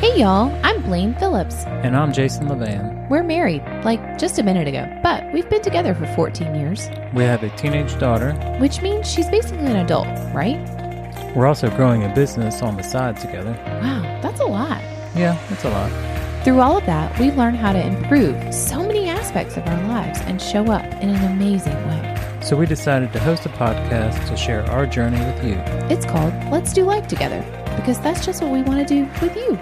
Hey y'all, I'm Blaine Phillips. And I'm Phillips-LeVan. We're married, just a minute ago, but we've been together for 14 years. We have a teenage daughter. Which means she's basically an adult, right? We're also growing a business on the side together. Wow, that's a lot. Yeah, that's a lot. Through all of that, we've learned how to improve so many aspects of our lives and show up in an amazing way. So we decided to host a podcast to share our journey with you. It's called Let's Do Life Together, because that's just what we want to do with you.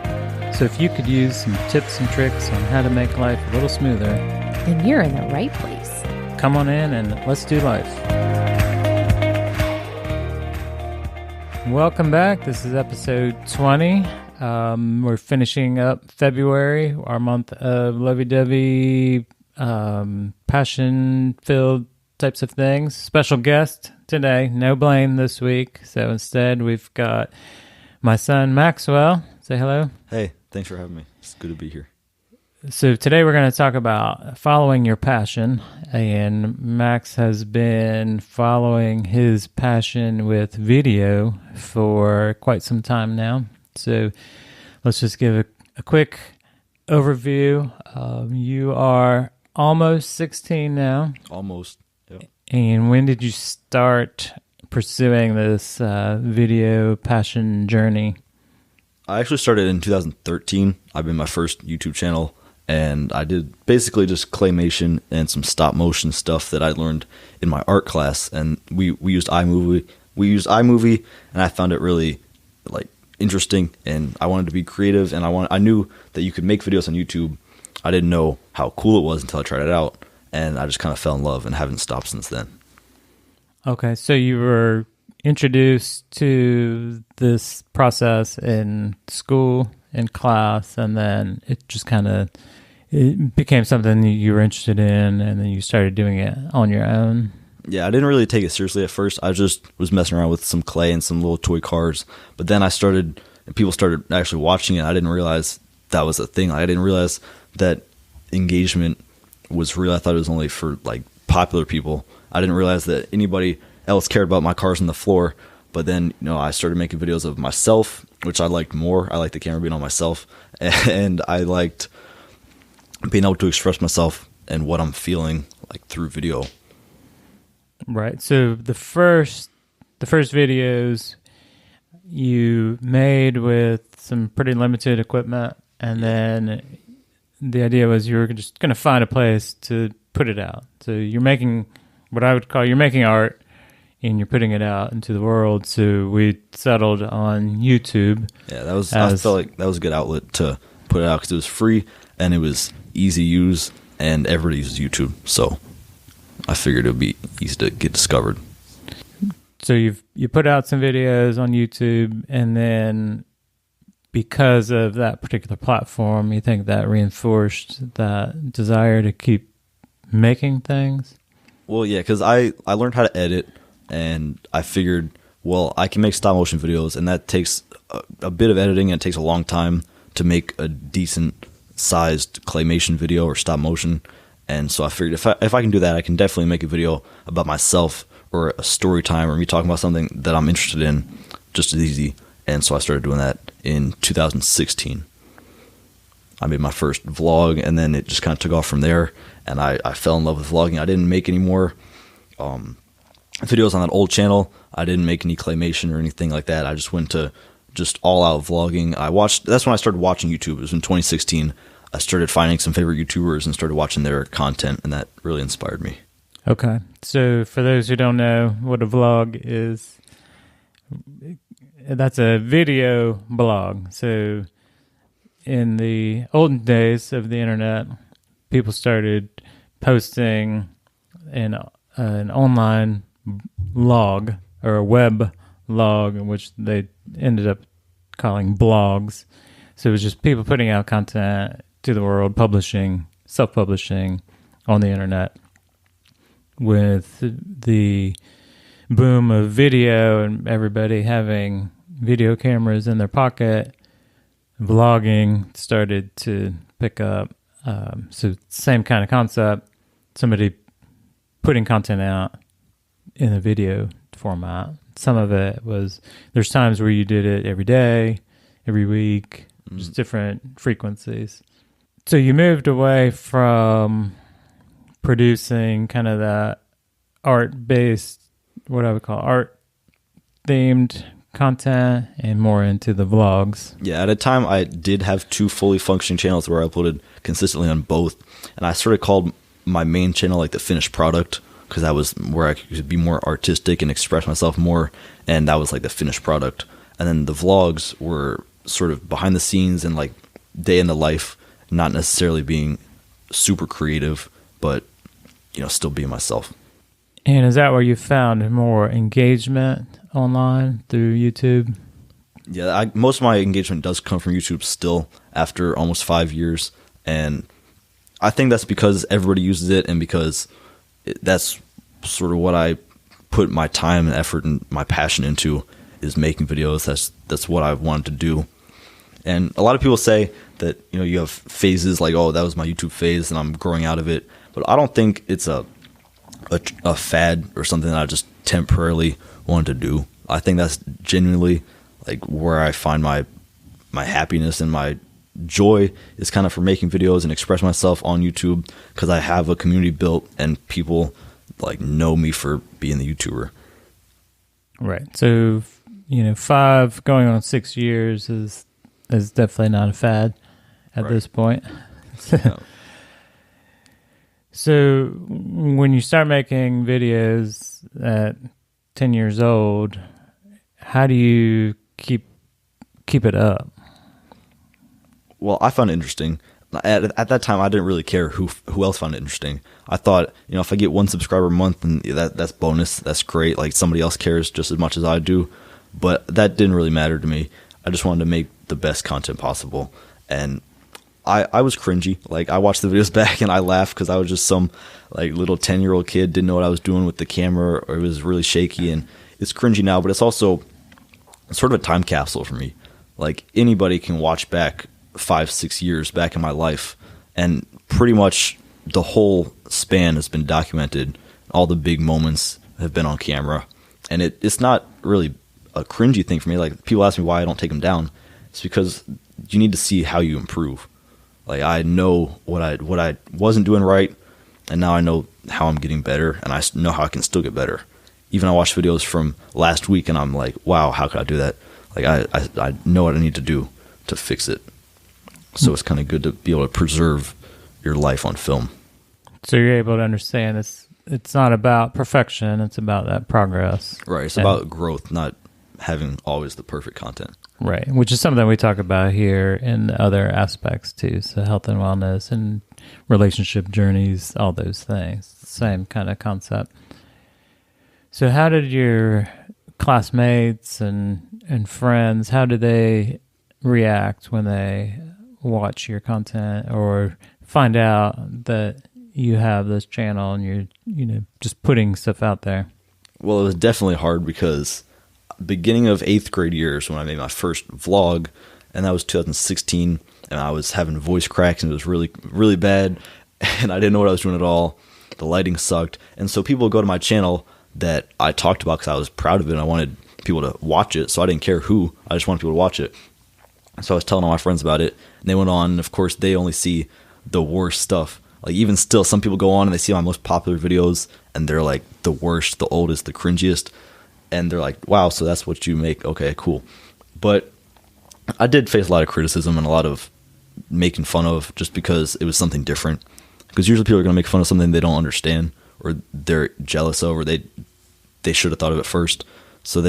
So if you could use some tips and tricks on how to make life a little smoother, then you're in the right place. Come on in and let's do life. Welcome back. This is episode 20. We're finishing up February, our month of lovey-dovey, passion-filled types of things. Special guest today, no Blaine this week. So instead, we've got my son, Maxwell. Say hello. Hey, thanks for having me. It's good to be here. So today we're going to talk about following your passion. And Max has been following his passion with video for quite some time now. So let's just give a quick overview. You are almost 16 now. Almost, yep. And when did you start pursuing this video passion journey? I actually started in 2013. I made my first YouTube channel, and I did basically just claymation and some stop motion stuff that I learned in my art class. And we used iMovie. And I found it really interesting, and I wanted to be creative, and I knew that you could make videos on YouTube. I didn't know how cool it was until I tried it out, and I just kind of fell in love and haven't stopped since then. Okay, so you were introduced to this process in school, in class, and then it just it became something you were interested in, and then you started doing it on your own. Yeah, I didn't really take it seriously at first. I just was messing around with some clay and some little toy cars. But then people started actually watching it. I didn't realize that was a thing. I didn't realize that engagement was real. I thought it was only for popular people. I didn't realize that anybody else cared about my cars on the floor. But then, I started making videos of myself, which I liked more. I liked the camera being on myself. And I liked being able to express myself and what I'm feeling through video. Right. So the first videos you made with some pretty limited equipment, and then the idea was you were just going to find a place to put it out. So you're making what I would call art, and you're putting it out into the world. So we settled on YouTube. Yeah, I felt like that was a good outlet to put it out because it was free and it was easy to use, and everybody uses YouTube. So I figured it would be easy to get discovered. So you put out some videos on YouTube, and then because of that particular platform, you think that reinforced that desire to keep making things? Well, yeah, because I learned how to edit, and I figured, well, I can make stop motion videos, and that takes a bit of editing, and it takes a long time to make a decent sized claymation video or stop motion. And so I figured if I can do that, I can definitely make a video about myself or a story time or me talking about something that I'm interested in just as easy. And so I started doing that in 2016. I made my first vlog, and then it just kind of took off from there. And I fell in love with vlogging. I didn't make any more videos on that old channel. I didn't make any claymation or anything like that. I just went to just all-out vlogging. That's when I started watching YouTube. It was in 2016. I started finding some favorite YouTubers and started watching their content, and that really inspired me. Okay. So for those who don't know what a vlog is, that's a video blog. So in the olden days of the internet, people started posting an online log or a web log, which they ended up calling blogs. So it was just people putting out content to the world, publishing, self-publishing on the internet. With the boom of video and everybody having video cameras in their pocket, vlogging started to pick up. So same kind of concept, somebody putting content out in a video format. Some of it was, there's times where you did it every day, every week, just different frequencies. So you moved away from producing kind of that art-based, what I would call art-themed content, and more into the vlogs. Yeah, at a time I did have 2 fully functioning channels where I uploaded consistently on both, and I sort of called my main channel like the finished product, because that was where I could be more artistic and express myself more, and that was like the finished product. And then the vlogs were sort of behind the scenes and like day in the life, not necessarily being super creative, but still being myself. And is that where you found more engagement online through YouTube? Yeah, most of my engagement does come from YouTube still after almost 5 years, and I think that's because everybody uses it, and because that's sort of what I put my time and effort and my passion into, is making videos. That's what I've wanted to do. And a lot of people say that you have phases, like, oh, that was my YouTube phase and I'm growing out of it. But I don't think it's a fad or something that I just temporarily wanted to do. I think that's genuinely like where I find my happiness and my joy is kind of for making videos and express myself on YouTube, because I have a community built and people like know me for being the YouTuber. Right. So 5 going on 6 years is definitely not a fad at this point. Yeah. So when you start making videos at 10 years old, how do you keep it up? Well, I found it interesting. At that time, I didn't really care who else found it interesting. I thought, if I get 1 subscriber a month, and that's bonus. That's great. Like, somebody else cares just as much as I do. But that didn't really matter to me. I just wanted to make the best content possible. And I was cringy. Like, I watched the videos back and I laughed because I was just some like little 10-year-old kid, didn't know what I was doing with the camera, or it was really shaky. And it's cringy now, but it's also sort of a time capsule for me. Like, anybody can watch back 5-6 years back in my life, and pretty much the whole span has been documented. All the big moments have been on camera, and it's not really a cringy thing for me. Like, people ask me why I don't take them down. It's because you need to see how you improve. Like, I know what I wasn't doing right, and now I know how I'm getting better, and I know how I can still get better. Even I watch videos from last week, and I'm like, wow, how could I do that? Like, I know what I need to do to fix it. So it's kind of good to be able to preserve your life on film. So you're able to understand it's not about perfection, it's about that progress. Right, it's about growth, not having always the perfect content. Right, which is something we talk about here in other aspects too. So health and wellness and relationship journeys, all those things. Same kind of concept. So how did your classmates and friends, how do they react when they watch your content or find out that you have this channel and you're just putting stuff out there? Well, it was definitely hard because beginning of 8th grade years when I made my first vlog, and that was 2016, and I was having voice cracks and it was really, really bad, and I didn't know what I was doing at all. The lighting sucked, and so people would go to my channel that I talked about because I was proud of it and I wanted people to watch it, so I didn't care who, I just wanted people to watch it. So I was telling all my friends about it, and they went on, and of course they only see the worst stuff. Like, even still, some people go on and they see my most popular videos and they're like the worst, the oldest, the cringiest, and they're like, wow, so that's what you make, okay, cool. But I did face a lot of criticism and a lot of making fun of, just because it was something different. Because usually people are going to make fun of something they don't understand or they're jealous of, or they should have thought of it first. So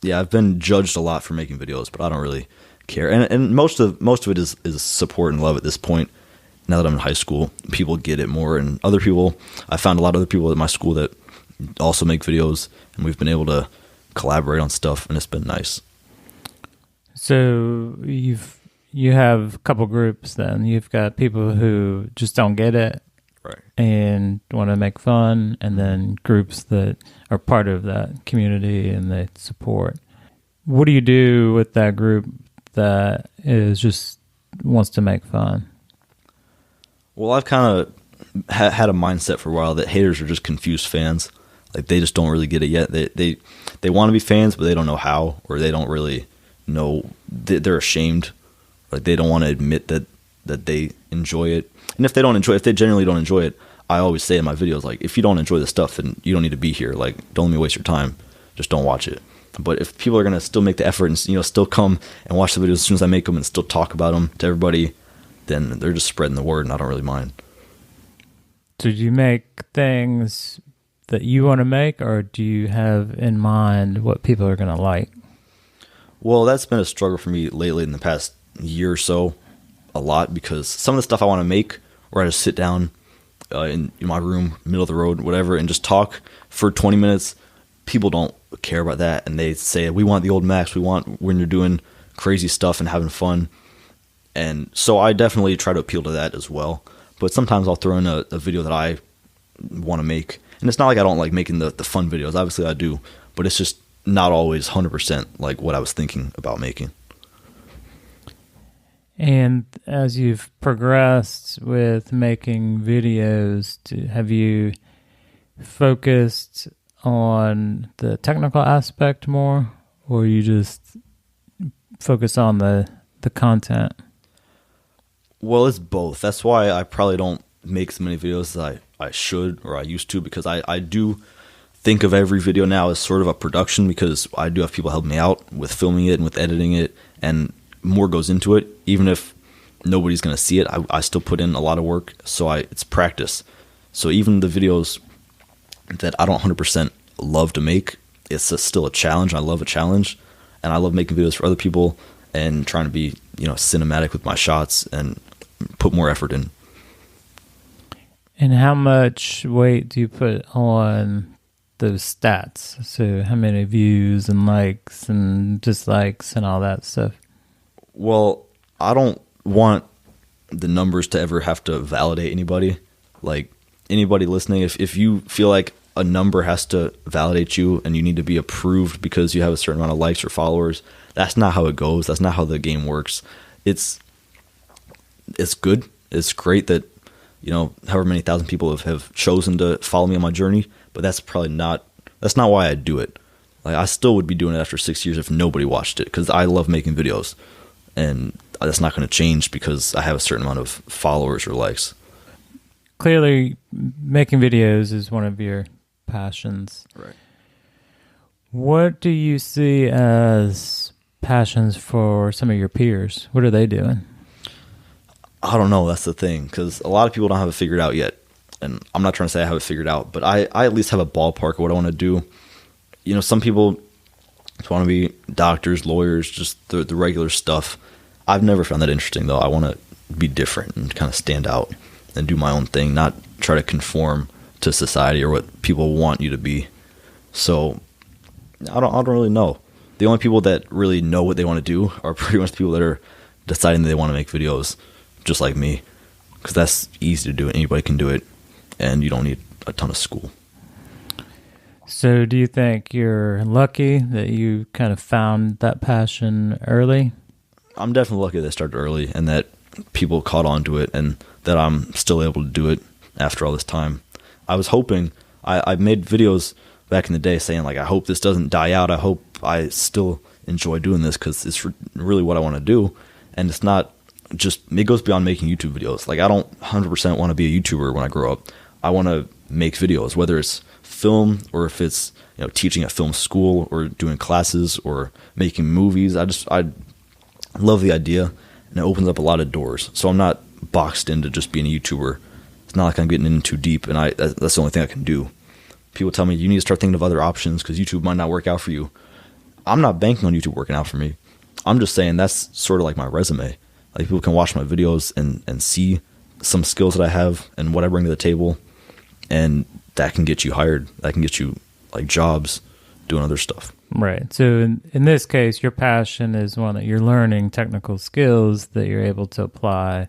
I've been judged a lot for making videos, but I don't really care. And most of it is support and love at this point. Now that I'm in high school, people get it more, and other people, I found a lot of other people at my school that also make videos, and we've been able to collaborate on stuff, and it's been nice. So you have a couple groups then. You've got people who just don't get it, right, and want to make fun, and then groups that are part of that community and they support. What do you do with that group that is just wants to make fun? Well, I've kind of had a mindset for a while that haters are just confused fans. Like, they just don't really get it yet. They want to be fans, but they don't know how, or they don't really know. They're ashamed Like they don't want to admit that they enjoy it. And if they genuinely don't enjoy it, I always say in my videos, like, if you don't enjoy the stuff, then you don't need to be here. Like, don't let me waste your time. Just don't watch it. But if people are going to still make the effort and, still come and watch the videos as soon as I make them and still talk about them to everybody, then they're just spreading the word, and I don't really mind. So do you make things that you want to make, or do you have in mind what people are going to like? Well, that's been a struggle for me lately in the past year or so, a lot, because some of the stuff I want to make, where I just sit down in my room, middle of the road, whatever, and just talk for 20 minutes, people don't care about that, and they say, we want the old Max, we want when you're doing crazy stuff and having fun. And so I definitely try to appeal to that as well. But sometimes I'll throw in a video that I want to make. And it's not like I don't like making the fun videos. Obviously I do. But it's just not always 100% like what I was thinking about making. And as you've progressed with making videos, have you focused on the technical aspect more, or you just focus on the content? Well, it's both. That's why I probably don't make as many videos as I should or I used to, because I do think of every video now as sort of a production, because I do have people help me out with filming it and with editing it, and more goes into it. Even if nobody's going to see it, I still put in a lot of work, so it's practice. So even the videos that I don't 100% love to make, it's still a challenge. I love a challenge, and I love making videos for other people and trying to be, cinematic with my shots and put more effort in. And how much weight do you put on those stats? So how many views and likes and dislikes and all that stuff? Well, I don't want the numbers to ever have to validate anybody. Like, anybody listening, if you feel like a number has to validate you and you need to be approved because you have a certain amount of likes or followers, that's not how it goes. That's not how the game works. It's good. It's great that, however many thousand people have chosen to follow me on my journey, but that's not why I do it. Like, I still would be doing it after 6 years if nobody watched it, because I love making videos, and that's not going to change because I have a certain amount of followers or likes. Clearly, making videos is one of your passions. Right. What do you see as passions for some of your peers? What are they doing? I don't know. That's the thing, because a lot of people don't have it figured out yet. And I'm not trying to say I have it figured out, but I at least have a ballpark of what I want to do. Some people just want to be doctors, lawyers, just the regular stuff. I've never found that interesting, though. I want to be different and kind of stand out and do my own thing, not try to conform to society or what people want you to be. So I don't really know. The only people that really know what they want to do are pretty much the people that are deciding that they want to make videos, just like me, because that's easy to do. Anybody can do it, and you don't need a ton of school. So do you think you're lucky that you kind of found that passion early? I'm definitely lucky that I started early and that people caught on to it and that I'm still able to do it after all this time. I was hoping, I made videos back in the day saying, like, I hope this doesn't die out. I hope I still enjoy doing this because it's really what I want to do. And it's not just, it goes beyond making YouTube videos. Like, I don't 100% want to be a YouTuber when I grow up. I want to make videos, whether it's film or if it's, teaching at film school or doing classes or making movies. I love the idea, and it opens up a lot of doors. So I'm not boxed into just being a YouTuber. It's not like I'm getting in too deep, and that's the only thing I can do. People tell me you need to start thinking of other options because YouTube might not work out for you. I'm not banking on YouTube working out for me. I'm just saying that's sort of like my resume. Like, people can watch my videos and see some skills that I have and what I bring to the table, and that can get you hired. That can get you like jobs doing other stuff. Right. So in this case, your passion is one that you're learning technical skills that you're able to apply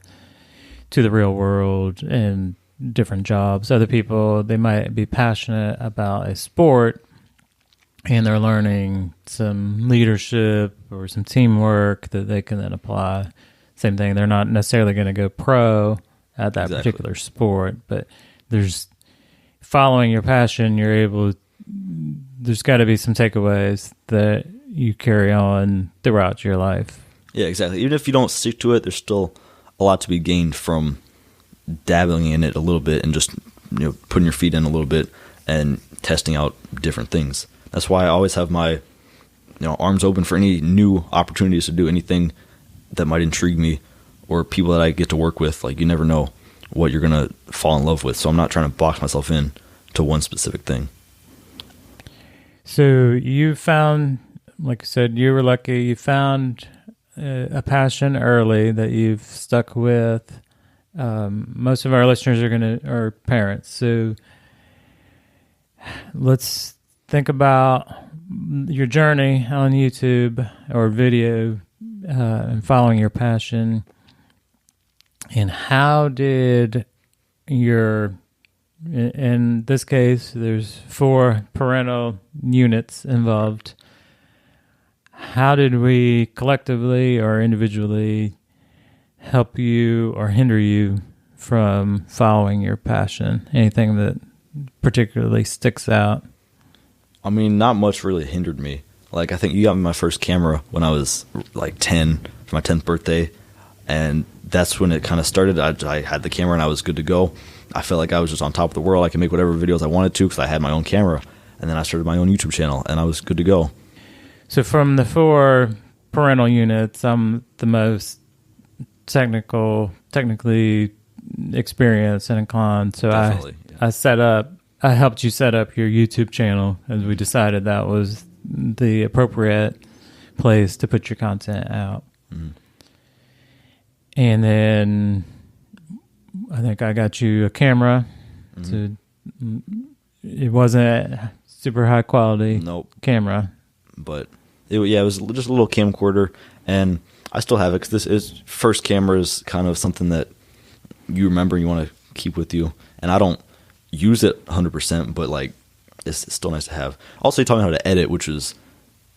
to the real world and different jobs. Other people, they might be passionate about a sport and they're learning some leadership or some teamwork that they can then apply. Same thing. They're not necessarily going to go pro at that particular sport, but there's following your passion, you're able, there's got to be some takeaways that you carry on throughout your life. Yeah, exactly. Even if you don't stick to it, there's still a lot to be gained from dabbling in it a little bit and just putting your feet in a little bit and testing out different things. That's why I always have my arms open for any new opportunities to do anything that might intrigue me or people that I get to work with. Like, you never know what you're going to fall in love with. So I'm not trying to box myself in to one specific thing. So you found, like I said, you were lucky. You found a passion early that you've stuck with. Most of our listeners are parents. So let's think about your journey on YouTube or video and following your passion. And how did in this case, there's 4 parental units involved. How did we collectively or individually help you or hinder you from following your passion? Anything that particularly sticks out? I mean, not much really hindered me. Like, I think you got me my first camera when I was like 10 for my 10th birthday. And that's when it kind of started. I had the camera and I was good to go. I felt like I was just on top of the world. I could make whatever videos I wanted to because I had my own camera. And then I started my own YouTube channel and I was good to go. So from the 4 parental units, I'm the most technically experienced and inclined. So I helped you set up your YouTube channel as we decided that was the appropriate place to put your content out. Mm-hmm. And then I think I got you a camera. Mm-hmm. So it wasn't a super high quality camera. But it was just a little camcorder. And I still have it because this first camera is kind of something that you remember and you want to keep with you. And I don't use it 100%, but like it's still nice to have. Also, you taught me how to edit, which is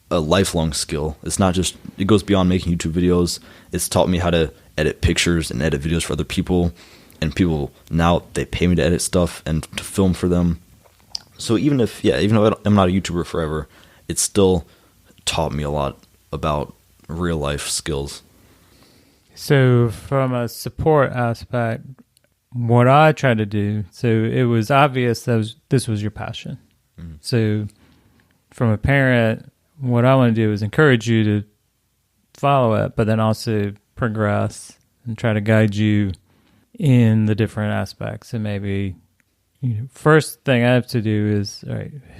a lifelong skill. It's not just, it goes beyond making YouTube videos. It's taught me how to edit pictures and edit videos for other people. And people now, they pay me to edit stuff and to film for them. So even if I'm not a YouTuber forever, it still taught me a lot about real life skills. So from a support aspect, what I tried to do, so it was obvious that this was your passion. Mm-hmm. So from a parent, what I want to do is encourage you to follow it, but then also progress and try to guide you in the different aspects. And maybe first thing I have to do is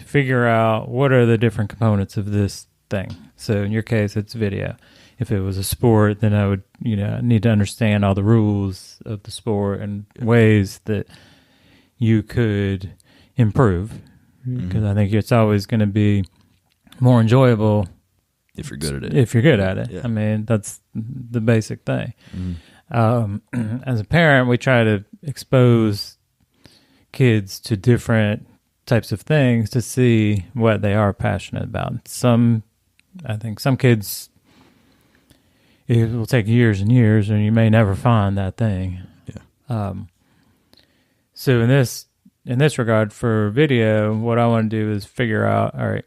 figure out what are the different components of this thing. So in your case, it's video. If it was a sport, then I would, need to understand all the rules of the sport and ways that you could improve. Because I think it's always going to be more enjoyable if you're good at it. Yeah. I mean, that's the basic thing. As a parent, we try to expose kids to different types of things to see what they are passionate about. I think some kids, it will take years and years, and you may never find that thing. Yeah. So in this regard, for video, what I want to do is figure out, all right,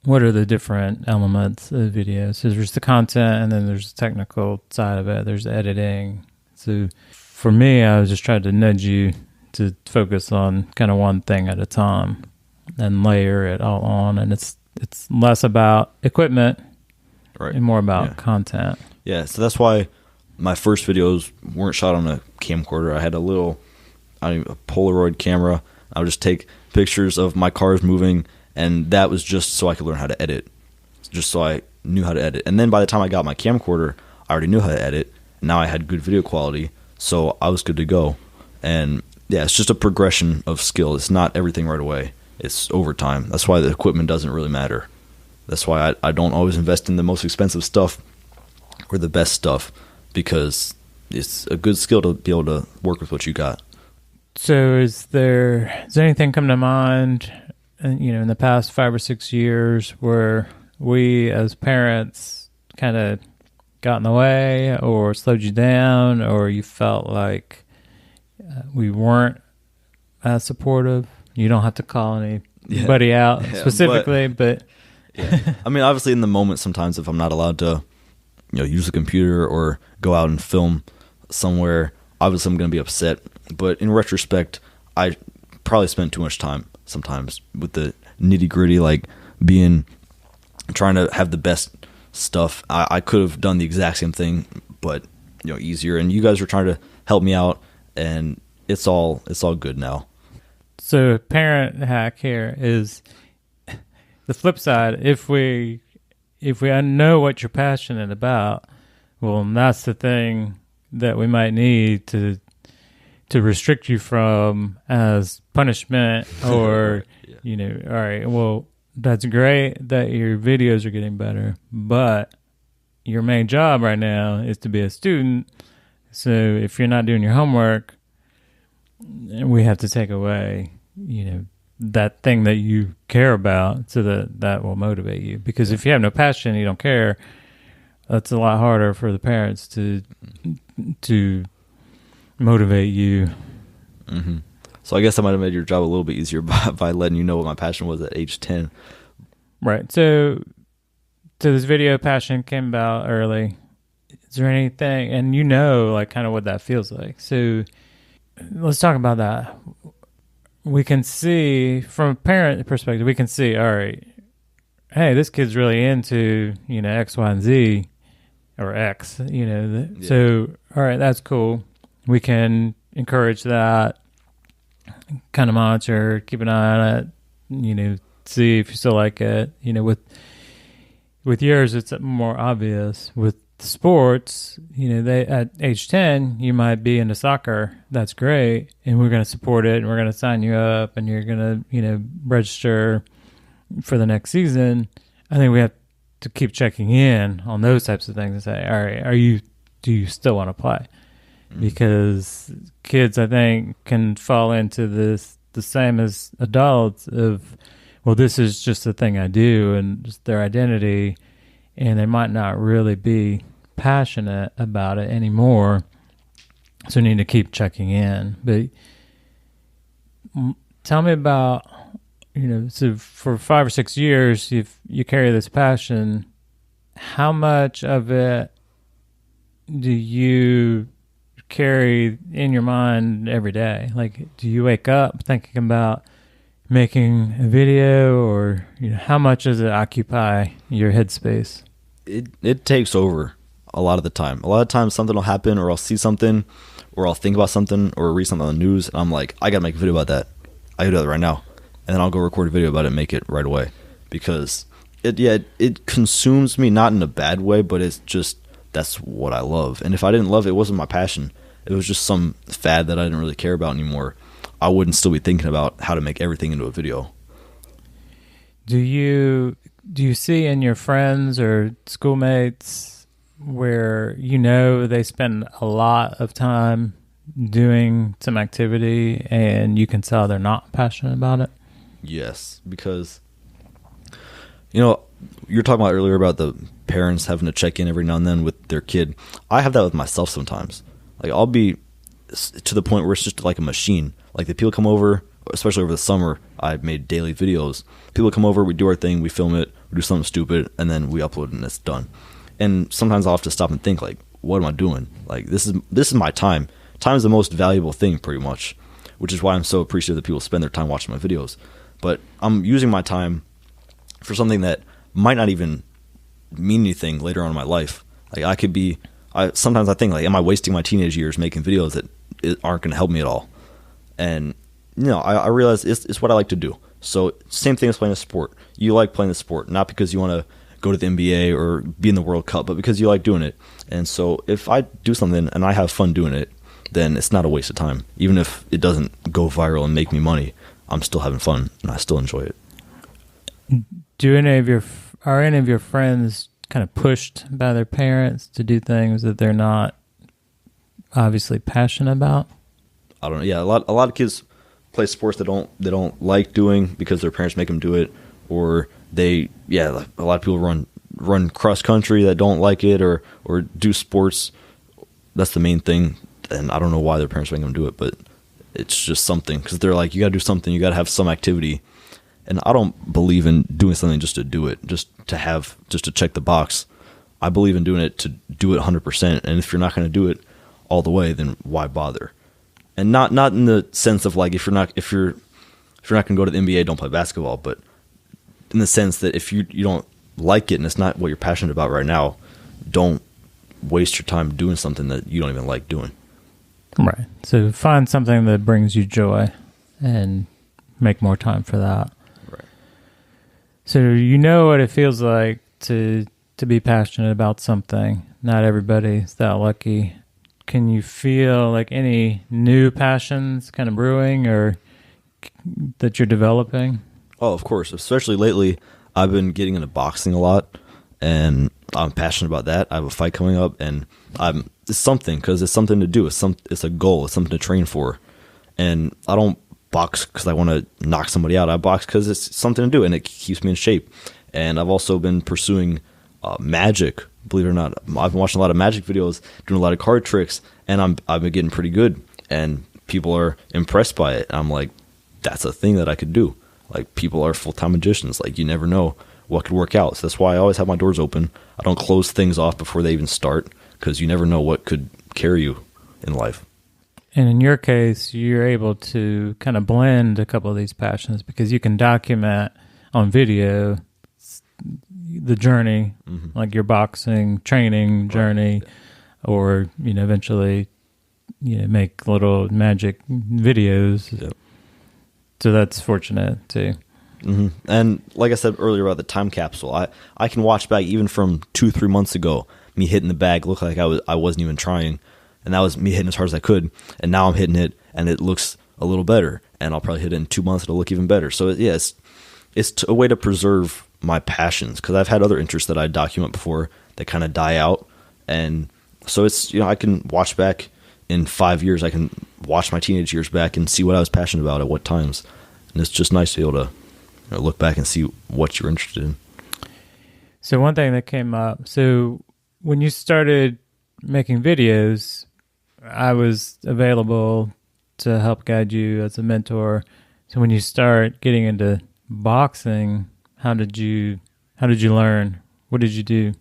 what are the different elements of video? So there's the content, and then there's the technical side of it. There's the editing. So for me, I was just trying to nudge you to focus on kind of one thing at a time and layer it all on. And it's less about equipment and more about content. Yeah, so that's why my first videos weren't shot on a camcorder. I had a Polaroid camera. I would just take pictures of my cars moving, and that was just so I could learn how to edit, just so I knew how to edit. And then by the time I got my camcorder, I already knew how to edit. Now I had good video quality, so I was good to go. And yeah, it's just a progression of skill. It's not everything right away. It's over time. That's why the equipment doesn't really matter. That's why I don't always invest in the most expensive stuff or the best stuff, because it's a good skill to be able to work with what you got. So does anything come to mind, in the past 5 or 6 years where we as parents kind of got in the way or slowed you down, or you felt like we weren't as supportive? You don't have to call anybody out specifically, but yeah. I mean, obviously in the moment, sometimes if I'm not allowed to, use the computer or go out and film somewhere, obviously I'm going to be upset. But in retrospect, I probably spent too much time sometimes with the nitty gritty, like trying to have the best stuff. I could have done the exact same thing, but easier. And you guys are trying to help me out, and it's all good now. So parent hack here is the flip side. If we know what you're passionate about, well, that's the thing that we might need to restrict you from as punishment, or all right, well, that's great that your videos are getting better, but your main job right now is to be a student. So if you're not doing your homework, we have to take away, that thing that you care about, so that will motivate you. Because if you have no passion, you don't care, that's a lot harder for the parents to motivate you. Mm-hmm. So I guess I might have made your job a little bit easier by letting you know what my passion was at age 10. Right. So this video passion came about early. Is there anything, and like kind of what that feels like. So let's talk about that. We can see from a parent perspective, we can see, all right, hey, this kid's really into, X, Y, and Z, or X, So, all right, that's cool. We can encourage that, kind of monitor, keep an eye on it, see if you still like it. With yours, it's more obvious. With sports, they at age 10, you might be into soccer. That's great, and we're going to support it, and we're going to sign you up, and you're going to, register for the next season. I think we have to keep checking in on those types of things and say, all right, do you still want to play? Because kids, I think, can fall into this the same as adults of, well, this is just the thing I do, and just their identity, and they might not really be passionate about it anymore. So you need to keep checking in. But tell me about, so for 5 or 6 years, you carry this passion. How much of it do you carry in your mind every day? Like, do you wake up thinking about making a video, or how much does it occupy your headspace? It takes over a lot of the time. A lot of times something will happen, or I'll see something, or I'll think about something, or read something on the news, and I'm like, I gotta make a video about that. I gotta do that right now. And then I'll go record a video about it and make it right away. Because it consumes me, not in a bad way, but it's just, that's what I love. And if I didn't love it, it wasn't my passion. It was just some fad that I didn't really care about anymore. I wouldn't still be thinking about how to make everything into a video. Do you see in your friends or schoolmates where they spend a lot of time doing some activity and you can tell they're not passionate about it? Yes, because you're talking about earlier about the parents having to check in every now and then with their kid. I have that with myself sometimes. Like, I'll be to the point where it's just like a machine. Like, the people come over, especially over the summer, I've made daily videos. People come over, we do our thing, we film it, we do something stupid, and then we upload it and it's done. And sometimes I'll have to stop and think, like, what am I doing? Like, this is my time. Time is the most valuable thing, pretty much, which is why I'm so appreciative that people spend their time watching my videos. But I'm using my time for something that might not even mean anything later on in my life. Like, sometimes I think, like, am I wasting my teenage years making videos that aren't going to help me at all? And I realize it's what I like to do. So same thing as playing a sport. You like playing the sport, not because you want to go to the NBA or be in the World Cup, but because you like doing it. And so if I do something and I have fun doing it, then it's not a waste of time. Even if it doesn't go viral and make me money, I'm still having fun and I still enjoy it. Are any of your friends kind of pushed by their parents to do things that they're not obviously passionate about? I don't know. Yeah, a lot of kids play sports they don't like doing because their parents make them do it, or a lot of people run cross country that don't like it, or do sports. That's the main thing, and I don't know why their parents make them do it, but it's just something, because they're like, you got to do something, you got to have some activity. And I don't believe in doing something just to do it, just to check the box. I believe in doing it to do it 100%. And if you're not going to do it all the way, then why bother? And not in the sense of like, if you're not going to go to the NBA, don't play basketball, but in the sense that if you don't like it and it's not what you're passionate about right now, don't waste your time doing something that you don't even like doing. Right. So find something that brings you joy and make more time for that. Right. So you know what it feels like to be passionate about something. Not everybody's that lucky. Can you feel like any new passions kind of brewing or that you're developing? Oh, of course. Especially lately, I've been getting into boxing a lot, and I'm passionate about that. I have a fight coming up, and it's something because it's something to do. It's a goal. It's something to train for. And I don't box because I want to knock somebody out. I box because it's something to do, and it keeps me in shape. And I've also been pursuing magic. Believe it or not, I've been watching a lot of magic videos, doing a lot of card tricks, and I've been getting pretty good. And people are impressed by it. I'm like, that's a thing that I could do. Like, people are full-time magicians. Like, you never know what could work out. So that's why I always have my doors open. I don't close things off before they even start, because you never know what could carry you in life. And in your case, you're able to kind of blend a couple of these passions because you can document on video the journey, like your boxing training journey, or, eventually, make little magic videos. Yep. So that's fortunate too. Mm-hmm. And like I said earlier about the time capsule, I can watch back even from 2-3 months ago, me hitting the bag looked like I wasn't even trying, and that was me hitting as hard as I could. And now I'm hitting it, and it looks a little better. And I'll probably hit it in 2 months; it'll look even better. So it's a way to preserve my passions, because I've had other interests that I document before that kind of die out, and so it's I can watch back in 5 years. I can watch my teenage years back and see what I was passionate about at what times, and it's just nice to be able to look back and see what you're interested in. So one thing that came up, so when you started making videos, I was available to help guide you as a mentor. So when you start getting into boxing, how did you learn? What did you do?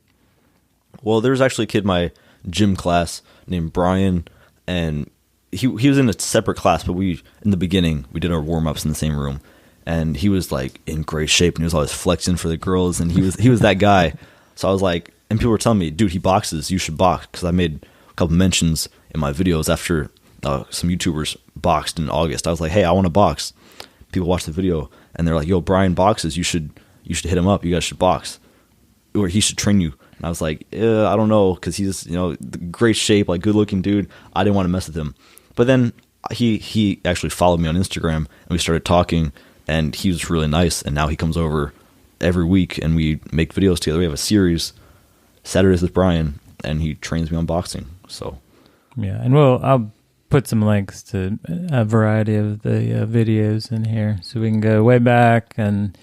Well, there was actually a kid in my gym class named Brian, and he was in a separate class, but in the beginning we did our warm-ups in the same room, and he was like in great shape, and he was always flexing for the girls, and he was that guy. So I was like, and people were telling me, dude, he boxes, you should box, because I made a couple mentions in my videos after some YouTubers boxed in August. I was like, hey, I want to box. People watched the video, and they're like, yo, Brian boxes, you should hit him up, you guys should box, or he should train you. And I was like, I don't know, because he's great shape, like good looking dude. I didn't want to mess with him. But then he actually followed me on Instagram, and we started talking, and he was really nice. And now he comes over every week, and we make videos together. We have a series, Saturdays with Brian, and he trains me on boxing. So yeah, and I'll put some links to a variety of the videos in here, so we can go way back and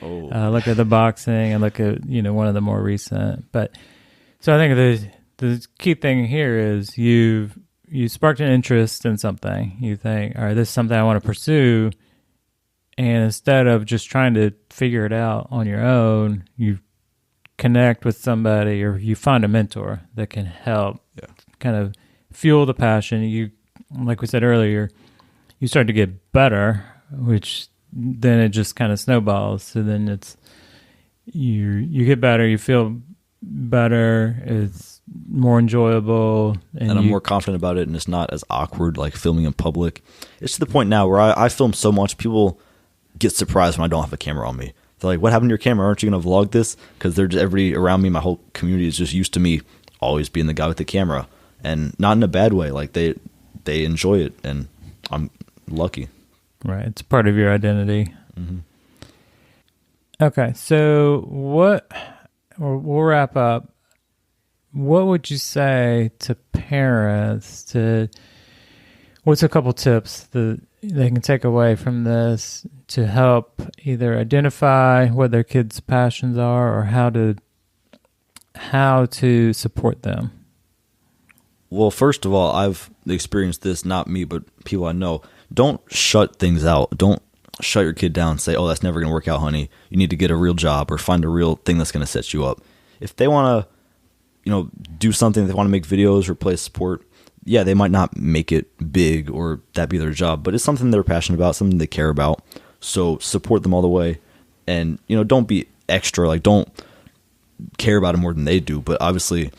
look at the boxing and look at one of the more recent. But so I think the key thing here is you sparked an interest in something. You think, all right, this is something I want to pursue, and instead of just trying to figure it out on your own, you connect with somebody, or you find a mentor that can help kind of fuel the passion. You, like we said earlier, you start to get better, which then it just kind of snowballs. So then it's you get better, you feel better, it's more enjoyable, and I'm more confident about it, and it's not as awkward like filming in public. It's to the point now where I film so much, people get surprised when I don't have a camera on me. They're like, what happened to your camera? Aren't you going to vlog this? Because everybody around me, my whole community is just used to me always being the guy with the camera, and not in a bad way. Like they enjoy it, and I'm lucky. Right. It's part of your identity. Mm-hmm. Okay. So we'll wrap up. What would you say to parents what's a couple tips that they can take away from this to help either identify what their kids' passions are, or how to support them? Well, first of all, I've experienced this, not me, but people I know. Don't shut things out. Don't shut your kid down and say, oh, that's never going to work out, honey. You need to get a real job or find a real thing that's going to set you up. If they want to do something. They want to make videos or play sport. Yeah, they might not make it big or that be their job, but it's something they're passionate about, something they care about. So support them all the way, and don't be extra. Like, don't care about it more than they do, but obviously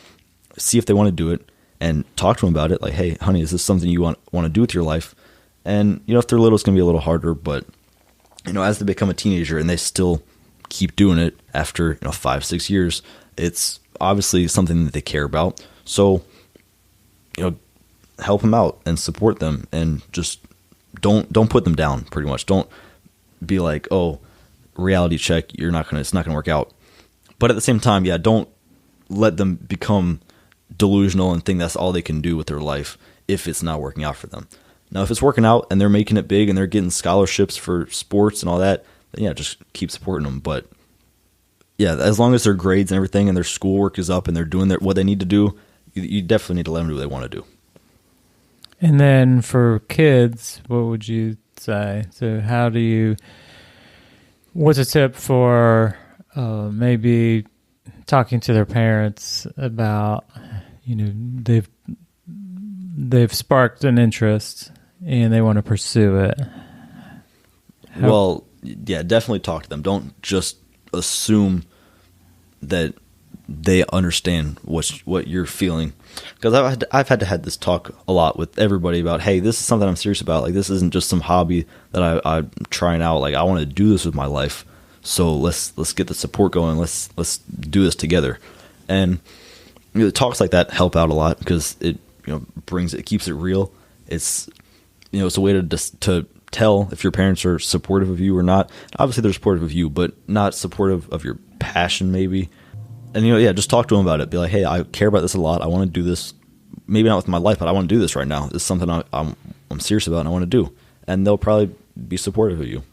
see if they want to do it and talk to them about it. Like, hey, honey, is this something you want to do with your life? And if they're little, it's gonna be a little harder, but as they become a teenager and they still keep doing it after 5-6 years, it's obviously something that they care about. So help them out and support them, and just don't put them down. Pretty much, don't be like, oh, reality check, it's not gonna work out. But at the same time, yeah, don't let them become delusional and think that's all they can do with their life if it's not working out for them. Now, if it's working out and they're making it big and they're getting scholarships for sports and all that, then yeah, just keep supporting them. But yeah, as long as their grades and everything and their schoolwork is up and they're doing what they need to do, you definitely need to let them do what they want to do. And then for kids, what would you say? So what's a tip for maybe talking to their parents about, they've sparked an interest and they want to pursue it? Well, yeah, definitely talk to them. Don't just assume that they understand what you're feeling. Because I've had to have this talk a lot with everybody about, hey, this is something I'm serious about. Like, this isn't just some hobby that I'm trying out. Like, I want to do this with my life. So let's get the support going. Let's do this together. And talks like that help out a lot, because it keeps it real. It's it's a way to tell if your parents are supportive of you or not. Obviously they're supportive of you, but not supportive of your passion maybe. And just talk to them about it. Be like, hey, I care about this a lot. I want to do this. Maybe not with my life, but I want to do this right now. It's something I'm serious about and I want to do. And they'll probably be supportive of you.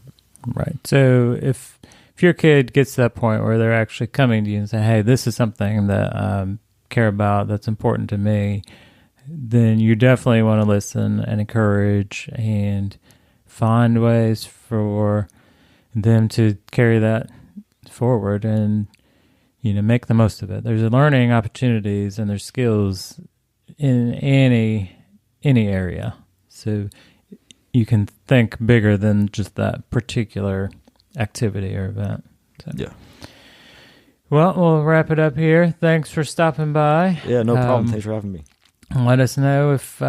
Right. So if your kid gets to that point where they're actually coming to you and say, hey, this is something that I care about, that's important to me, then you definitely want to listen and encourage and find ways for them to carry that forward and make the most of it. There's learning opportunities and there's skills in any area, so you can think bigger than just that particular activity or event. So. Yeah. Well, we'll wrap it up here. Thanks for stopping by. Yeah, no problem. Thanks for having me. Let us know if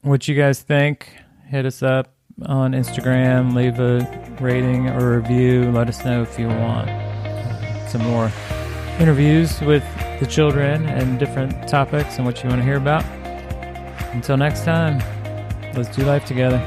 what you guys think. Hit us up on Instagram. Leave a rating or review. Let us know if you want some more interviews with the children and different topics and what you want to hear about. Until next time, let's do life together.